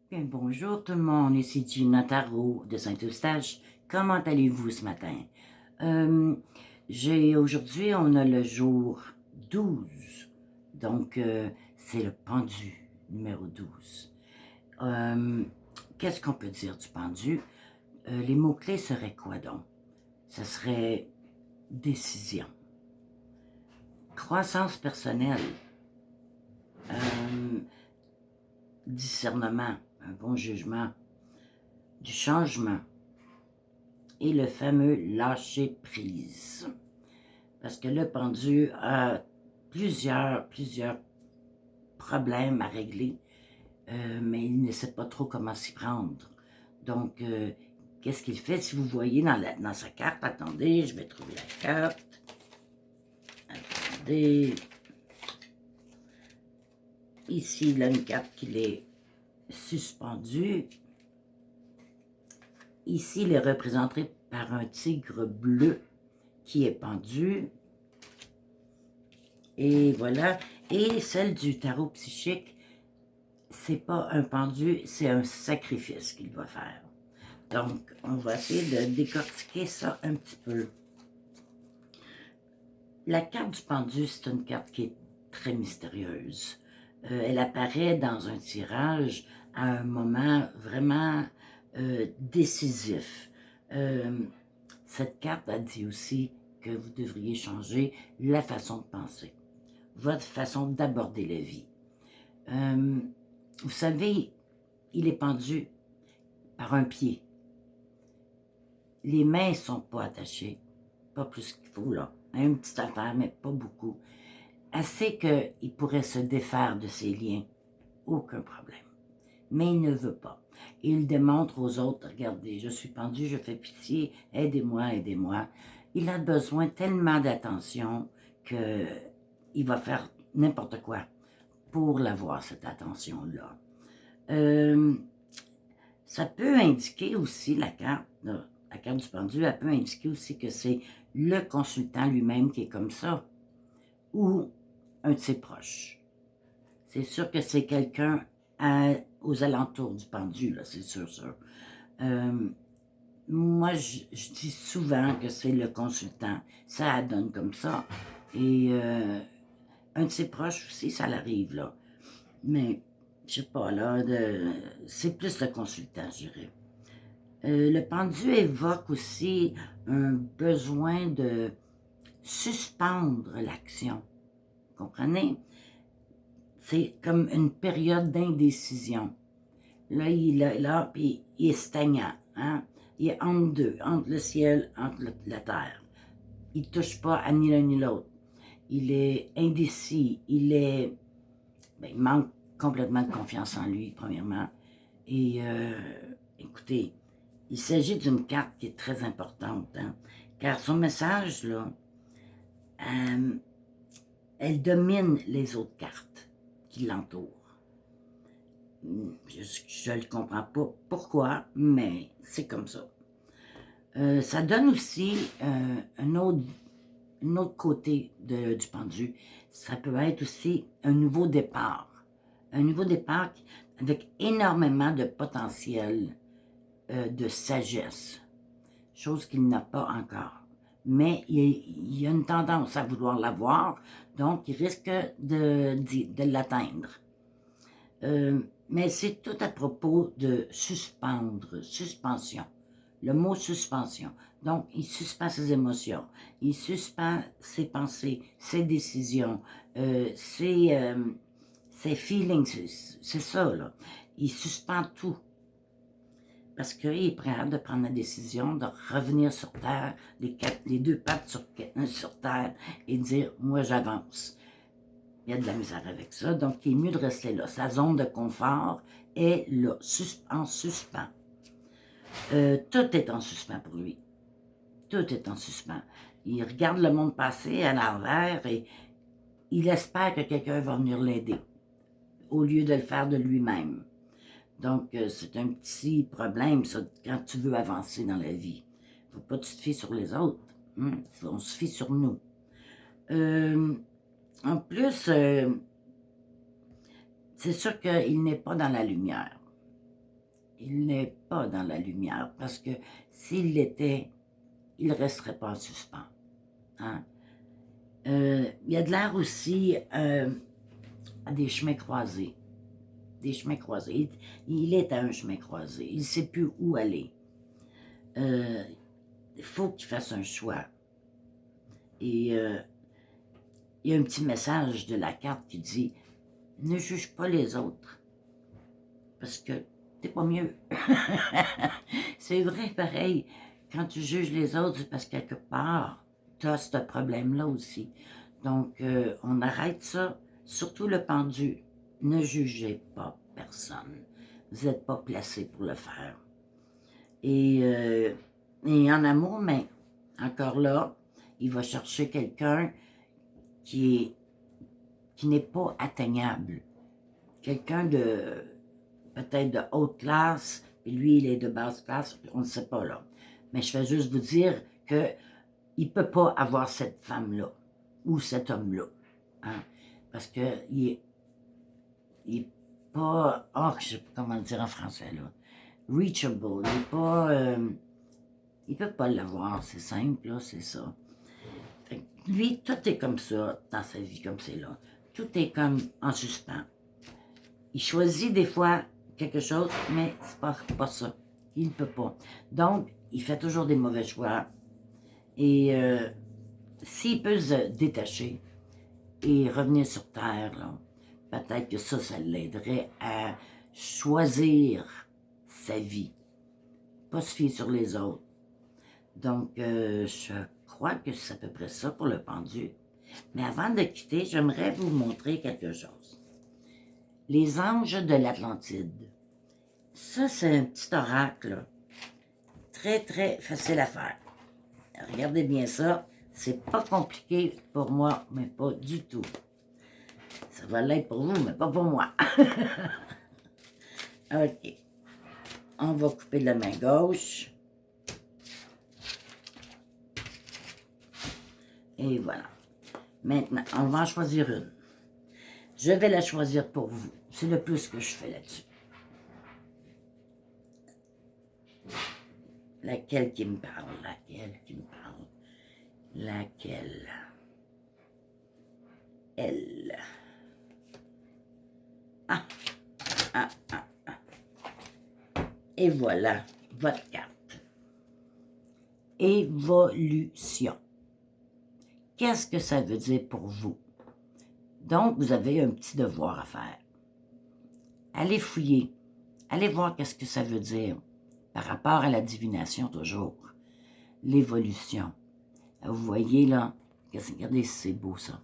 Bien, bonjour tout le monde, ici Gina Tarot de Saint-Eustache. Comment allez-vous ce matin? Euh, Aujourd'hui, on a le jour 12, donc c'est le pendu numéro 12. Qu'est-ce qu'on peut dire du pendu? Les mots-clés seraient quoi donc? Ce serait décision, croissance personnelle, euh, discernement, un bon jugement, du changement, et le fameux lâcher prise. Parce que le pendu a plusieurs problèmes à régler, mais il ne sait pas trop comment s'y prendre. Donc, qu'est-ce qu'il fait? Si vous voyez dans sa carte, attendez, je vais trouver la carte. Attendez. Ici, il a une carte qui est suspendue. Ici, il est représenté par un tigre bleu qui est pendu. Et voilà. Et celle du tarot psychique, c'est pas un pendu, c'est un sacrifice qu'il doit faire. Donc, on va essayer de décortiquer ça un petit peu. La carte du pendu, c'est une carte qui est très mystérieuse. Elle apparaît dans un tirage à un moment vraiment décisif. Cette carte a dit aussi que vous devriez changer la façon de penser, votre façon d'aborder la vie. Vous savez, il est pendu par un pied. Les mains ne sont pas attachées, pas plus qu'il faut là. Une petite affaire, mais pas beaucoup. Assez qu'il pourrait se défaire de ses liens. Aucun problème. Mais il ne veut pas. Il démontre aux autres, regardez, je suis pendu, je fais pitié, aidez-moi, aidez-moi. Il a besoin tellement d'attention qu'il va faire n'importe quoi pour l'avoir, cette attention-là. Ça peut indiquer aussi, la carte du pendu, elle peut indiquer aussi que c'est le consultant lui-même qui est comme ça, ou un de ses proches. C'est sûr que c'est quelqu'un aux alentours du pendu, là, c'est sûr. Moi, je dis souvent que c'est le consultant. Ça donne comme ça. Et un de ses proches aussi, ça l'arrive, là. Mais, je sais pas, là, c'est plus le consultant, je dirais. Le pendu évoque aussi un besoin de suspendre l'action. Vous comprenez? C'est comme une période d'indécision. Là, il est là, puis il est stagnant. Hein? Il est entre deux, entre le ciel, entre la terre. Il ne touche pas à ni l'un ni l'autre. Il est indécis. Il manque complètement de confiance en lui, premièrement. Et écoutez, il s'agit d'une carte qui est très importante, hein, car son message, là, elle domine les autres cartes qui l'entourent. Je ne comprends pas pourquoi, mais c'est comme ça. Ça donne aussi un autre côté du pendu. Ça peut être aussi un nouveau départ. Un nouveau départ avec énormément de potentiel de sagesse, chose qu'il n'a pas encore. Mais il y a une tendance à vouloir l'avoir, donc il risque de l'atteindre. Mais c'est tout à propos de suspendre, suspension. Le mot suspension. Donc, il suspend ses émotions, il suspend ses pensées, ses décisions, ses feelings, c'est ça, là. Il suspend tout. Parce qu'il est prêt de prendre la décision de revenir sur Terre, les deux pattes sur Terre, et dire, moi j'avance. Il y a de la misère avec ça, donc il est mieux de rester là. Sa zone de confort est là, en suspens. Tout est en suspens pour lui. Tout est en suspens. Il regarde le monde passer à l'envers et il espère que quelqu'un va venir l'aider, au lieu de le faire de lui-même. Donc, c'est un petit problème, ça, quand tu veux avancer dans la vie. Il ne faut pas que tu te fies sur les autres. On se fie sur nous. En plus, c'est sûr qu'il n'est pas dans la lumière. il n'est pas dans la lumière, parce que s'il l'était, il ne resterait pas en suspens. Hein? Il y a de l'air aussi à des chemins croisés. Des chemins croisés. Il est à un chemin croisé. Il ne sait plus où aller. Il faut qu'il fasse un choix. Et il y a un petit message de la carte qui dit « Ne juge pas les autres, parce que t'es pas mieux. » C'est vrai, pareil. Quand tu juges les autres, c'est parce que quelque part, tu as ce problème-là aussi. Donc, on arrête ça, surtout le pendu. Ne jugez pas personne. Vous n'êtes pas placé pour le faire. Et en amour, mais encore là, il va chercher quelqu'un qui n'est pas atteignable. Quelqu'un de peut-être de haute classe, et lui, il est de basse classe, on ne sait pas là. Mais je vais juste vous dire qu'il ne peut pas avoir cette femme-là, ou cet homme-là. Hein? Parce qu'il n'est pas, oh, je sais pas comment le dire en français, là. Reachable, il n'est pas, il ne peut pas l'avoir, c'est simple, là, c'est ça. Lui, tout est comme ça dans sa vie, comme c'est là. Tout est comme en suspens. Il choisit des fois quelque chose, mais c'est pas ça. Il ne peut pas. Donc, il fait toujours des mauvais choix. Et s'il peut se détacher et revenir sur Terre, là, peut-être que ça l'aiderait à choisir sa vie. Pas se fier sur les autres. Donc, je crois que c'est à peu près ça pour le pendu. Mais avant de quitter, j'aimerais vous montrer quelque chose. Les anges de l'Atlantide. Ça, c'est un petit oracle, là. Très, très facile à faire. Regardez bien ça. C'est pas compliqué pour moi, mais pas du tout. Ça va l'être pour vous, mais pas pour moi. OK. On va couper la main gauche. Et voilà. Maintenant, on va en choisir une. Je vais la choisir pour vous. C'est le plus que je fais là-dessus. Laquelle qui me parle? Laquelle qui me parle? Laquelle? Elle. Ah! Ah, ah, ah. Et voilà votre carte. Évolution. Qu'est-ce que ça veut dire pour vous? Donc, vous avez un petit devoir à faire. Allez fouiller. Allez voir qu'est-ce que ça veut dire par rapport à la divination toujours. L'évolution. Vous voyez là, regardez si c'est beau ça.